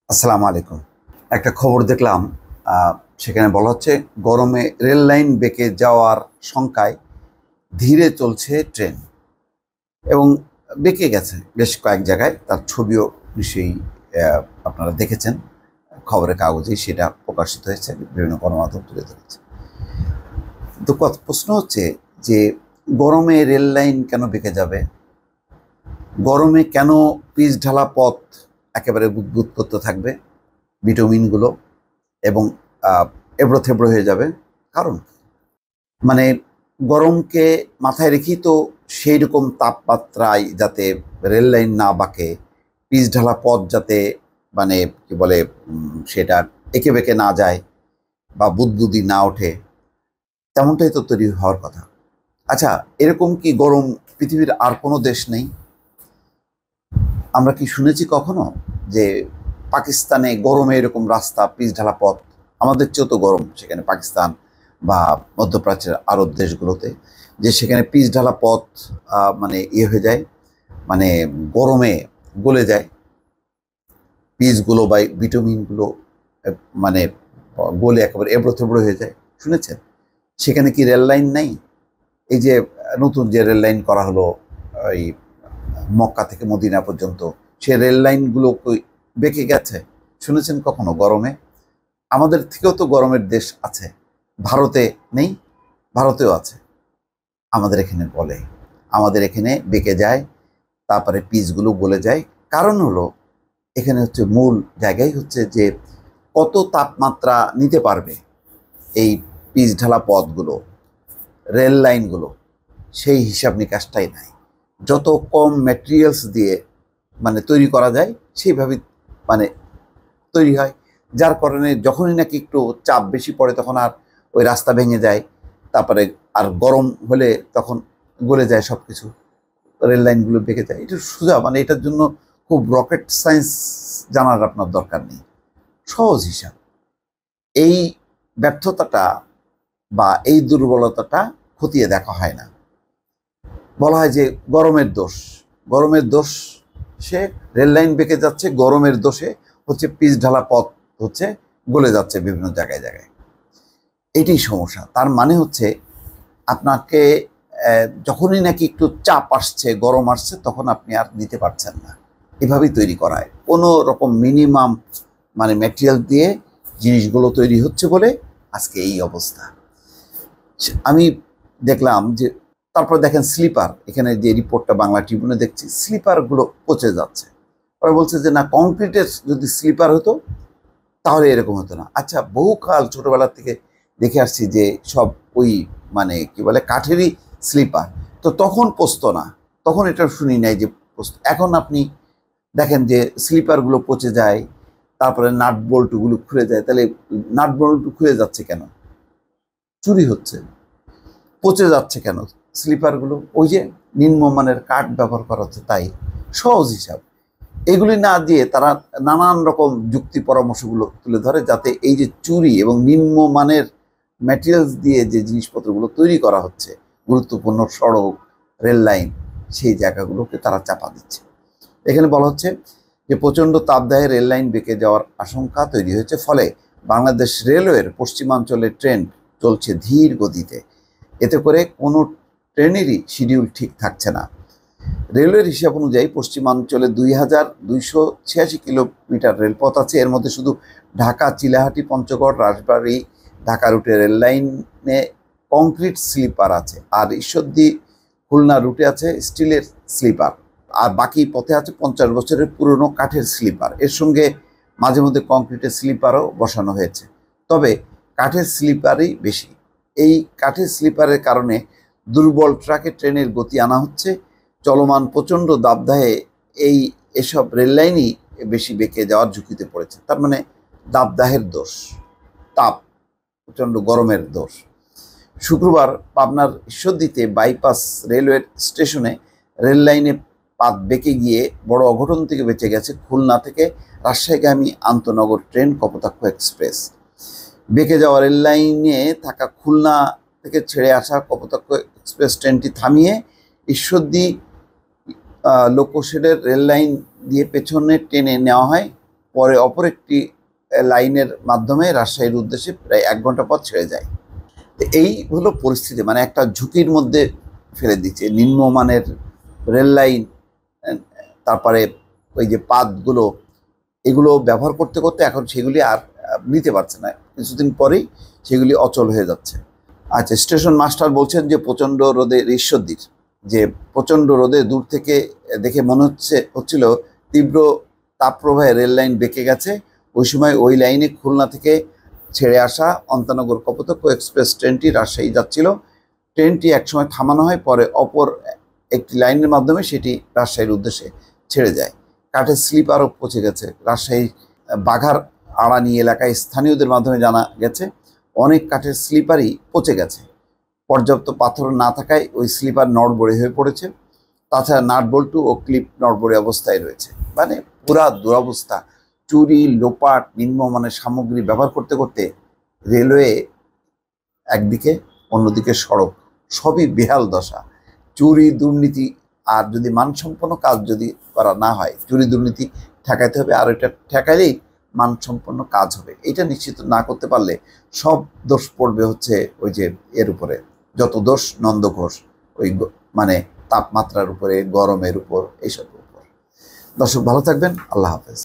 আসসালামু আলাইকুম। একটা খবর দেখলাম, সেখানে বলা হচ্ছে গরমে রেল লাইন বেঁকে যাওয়ার শঙ্কায় ধীরে চলছে ট্রেন এবং বেঁকে গেছে বেশ কয়েক জায়গায়। তার ছবিও নিশ্চয়ই আপনারা দেখেছেন, খবরের কাগজেই সেটা প্রকাশিত হয়েছে, বিভিন্ন গণমাধ্যম তুলে ধরেছে। তো প্রশ্ন হচ্ছে যে গরমে রেল লাইন কেন বেঁকে যাবে? গরমে কেন পিচ ঢালা পথ একেবারে বুদবুদ করতে থাকবে বিটুমিনগুলো এবং এবড়ো থেবড়ো হয়ে যাবে? কারণ মানে গরমকে মাথায় রেখেই তো সেই রকম তাপমাত্রায় যাতে রেল লাইন না বাঁকে, পিচ ঢালা পথ যাতে মানে কি বলে সেটা এঁকে বেঁকে না যায় বা বুদবুদি না ওঠে, তেমনটাই তো তৈরি হওয়ার কথা। আচ্ছা, এরকম কি গরম পৃথিবীর আর কোনো দেশ নেই? আমরা কি শুনেছি কখনো যে পাকিস্তানে গরমে এরকম রাস্তা, পিচ ঢালা পথ? আমাদের চেয়েও তো গরম সেখানে পাকিস্তান বা মধ্যপ্রাচ্যের আরব দেশগুলোতে, যে সেখানে পিচ ঢালা পথ মানে হয়ে যায়, মানে গরমে গলে যায় পিচগুলো বা ভিটামিনগুলো, মানে গলে একেবারে এবড়ো থেবড়ো হয়ে যায়। শুনেছেন? সেখানে কি রেল লাইন নাই? এই যে নতুন যে রেল লাইন করা হলো এই মক্কা থেকে মদিনা পর্যন্ত, সে রেল লাইনগুলো বেঁকে গেছে। শুনেছেন কখনো? গরমে আমাদের থেকেও তো গরমের দেশ আছে, ভারতে নেই? ভারতেও আছে। আমাদের এখানে বলে, আমাদের এখানে বেঁকে যায়, তারপরে পিচগুলো গলে যায়। কারণ হলো এখানে হচ্ছে মূল জায়গায় হচ্ছে যে কত তাপমাত্রা নিতে পারবে এই পিচ ঢালা পথগুলো, রেল লাইনগুলো, সেই হিসাব নিকাশটাই নাই। যত কম ম্যাটেরিয়ালস দিয়ে মানে তৈরি করা যায় সেইভাবে মানে তৈরি হয়, যার কারণে যখনই নাকি একটু চাপ বেশি পড়ে তখন আর ওই রাস্তা ভেঙে যায়, তারপরে আর গরম হলে তখন গলে যায় সব কিছু, রেল লাইনগুলো বেঁকে যায়। এটা সোজা, মানে এটার জন্য খুব রকেট সায়েন্স জানার আপনার দরকার নেই, সহজ হিসাব। এই ব্যর্থতাটা বা এই দুর্বলতাটা খতিয়ে দেখা হয় না। বলা হয় যে গরমের দোষ, গরমের দোষ, সে রেল লাইন বেঁকে যাচ্ছে, গরমের দোষে হচ্ছে পিচ ঢালা পথ হচ্ছে গলে যাচ্ছে বিভিন্ন জায়গায় জায়গায়। এটাই সমস্যা। তার মানে হচ্ছে আপনাকে যখনই নাকি একটু চাপ আসছে, গরম আসছে, তখন আপনি আর নিতে পারছেন না। এভাবেই তৈরি করা হয়, কোনো রকম মিনিমাম মানে ম্যাটেরিয়াল দিয়ে জিনিসগুলো তৈরি হচ্ছে বলে আজকে এই অবস্থা। আমি দেখলাম যে তারপরে দেখেন স্লিপার, এখানে যে রিপোর্টটা বাংলা ট্রিবিউনে দেখছি, স্লিপারগুলো পচে যাচ্ছে। ওরা বলছে যে না, কংক্রিটের যদি স্লিপার হতো তাহলে এরকম হতো না। আচ্ছা, বহুকাল ছোটবেলা থেকে দেখে আসছি যে সব ওই মানে কি বলে কাঠেরই স্লিপার, তো তখন পচতো না, তখন এটা শুনি নাই যে পচতো। এখন আপনি দেখেন যে স্লিপারগুলো পচে যায়, তারপরে নাট বল্টুগুলো খুলে যায়। তাহলে নাট বল্টু খুলে যাচ্ছে কেন? চুরি হচ্ছে। পচে যাচ্ছে কেন স্লিপারগুলো? ওই যে নিম্নমানের কাঠ ব্যবহার করা হচ্ছে, তাই। সহজ হিসাব। এগুলি না দিয়ে তারা নানান রকম যুক্তি পরামর্শগুলো তুলে ধরে, যাতে এই যে চুরি এবং নিম্নমানের ম্যাটেরিয়ালস দিয়ে যে জিনিসপত্রগুলো তৈরি করা হচ্ছে, গুরুত্বপূর্ণ সড়ক, রেল লাইন, সেই জায়গাগুলোকে তারা চাপা দিচ্ছে। এখানে বলা হচ্ছে যে প্রচণ্ড তাপদাহে রেল লাইন বেঁকে যাওয়ার আশঙ্কা তৈরি হয়েছে, ফলে বাংলাদেশ রেলওয়ের পশ্চিমাঞ্চলের ট্রেন চলছে ধীর গতিতে। এতে করে কোনো ট্রেনেরই শিডিউল ঠিক থাকছে না। রেলওয়ের হিসাব অনুযায়ী পশ্চিমাঞ্চলে 2286 কিলোমিটার রেলপথ আছে। এর মধ্যে শুধু ঢাকা, চিলাহাটি, পঞ্চগড়, রাজবাড়ী, ঢাকা রুটে রেল লাইনে কংক্রিট স্লিপার আছে, আর ঈশ্বরদী খুলনা রুটে আছে স্টিলের স্লিপার, আর বাকি পথে আছে 50 বছরের পুরনো কাঠের স্লিপার। এর সঙ্গে মাঝে মধ্যে কংক্রিটের স্লিপারও বসানো হয়েছে, তবে কাঠের স্লিপারই বেশি। এই কাঠের স্লিপারের কারণে দুর্বল ট্রাকে ট্রেনের গতি আনা হচ্ছে। চলমান প্রচণ্ড দাবদাহে এসব রেললাইনই বেশি বেঁকে যাওয়ার ঝুঁকিতে পড়েছে। তার মানে দাবদাহের দোষ, তাপ, প্রচণ্ড গরমের দোষ। শুক্রবার পাবনার ঈশ্বরদীতে বাইপাস রেলওয়ে স্টেশনে রেল লাইনে পাত বেঁকে গিয়ে বড় অঘটন থেকে বেঁচে গেছে খুলনা থেকে রাজশাহীগামী আন্তনগর ট্রেন কপোতাক্ষ এক্সপ্রেস। বেঁকে যাওয়া রেল লাইনে থাকা খুলনা থেকে ছেড়ে আসা কপোতাক্ষ এক্সপ্রেস ট্রেনটি থামিয়ে ঈশ্বরদী লোকোশেডের রেল লাইন দিয়ে পেছনে টেনে নেওয়া হয় পরে অপর একটি লাইনের মাধ্যমে রাজশাহীর উদ্দেশ্যে প্রায় 1 ঘন্টা পর ছেড়ে যায়। তো এই হলো পরিস্থিতি, মানে একটা ঝুঁকির মধ্যে ফেলে দিচ্ছে। নিম্নমানের রেল লাইন, তারপরে ওই যে পাতগুলো, এগুলো ব্যবহার করতে করতে এখন সেগুলি আর নিতে পারছে না, কিছুদিন পরেই সেগুলি অচল হয়ে যাচ্ছে। আচ্ছা, স্টেশন মাস্টার বলছেন যে প্রচণ্ড রোদে ঈশ্বরদীর যে প্রচণ্ড রোদে দূর থেকে দেখে মনে হচ্ছিল তীব্র তাপপ্রবাহে রেল লাইন বেঁকে গেছে। ওই সময় ওই লাইনে খুলনা থেকে ছেড়ে আসা অন্তানগর কপোতাক্ষ এক্সপ্রেস ট্রেনটি রাজশাহী যাচ্ছিল। ট্রেনটি একসময় থামানো হয়, পরে অপর একটি লাইনের মাধ্যমে সেটি রাজশাহীর উদ্দেশ্যে ছেড়ে যায়। কাঠের স্লিপারও পচে গেছে। রাজশাহী বাঘার আড়ানি এলাকায় স্থানীয়দের মাধ্যমে জানা গেছে অনেক কাঠের স্লিপারই পচে গেছে। পর্যাপ্ত পাথর না থাকায় ওই স্লিপার নড়বড়ে হয়ে পড়েছে। তাছাড়া নাট বল্টু ও ক্লিপ নড়বড়ে অবস্থায় রয়েছে। মানে পুরা দুরবস্থা। চুরি, লোপাট, নিম্নমানের সামগ্রী ব্যবহার করতে করতে রেলওয়ে একদিকে, অন্যদিকে সড়ক, সবই বেহাল দশা। চুরি, দুর্নীতি, আর যদি মানসম্পন্ন কাজ যদি করা না হয়, চুরি দুর্নীতি ঠেকাইতে হবে, আর এটা ঠেকাইলেই মানসম্পন্ন কাজ হবে। এটা নিশ্চিত না করতে পারলে সব দোষ পড়বে হচ্ছে ওই যে এর উপরে, যত দোষ নন্দ ঘোষ, ওই মানে তাপমাত্রার উপরে, গরমের উপর, এইসবের উপর। দর্শক ভালো থাকবেন, আল্লাহ হাফেজ।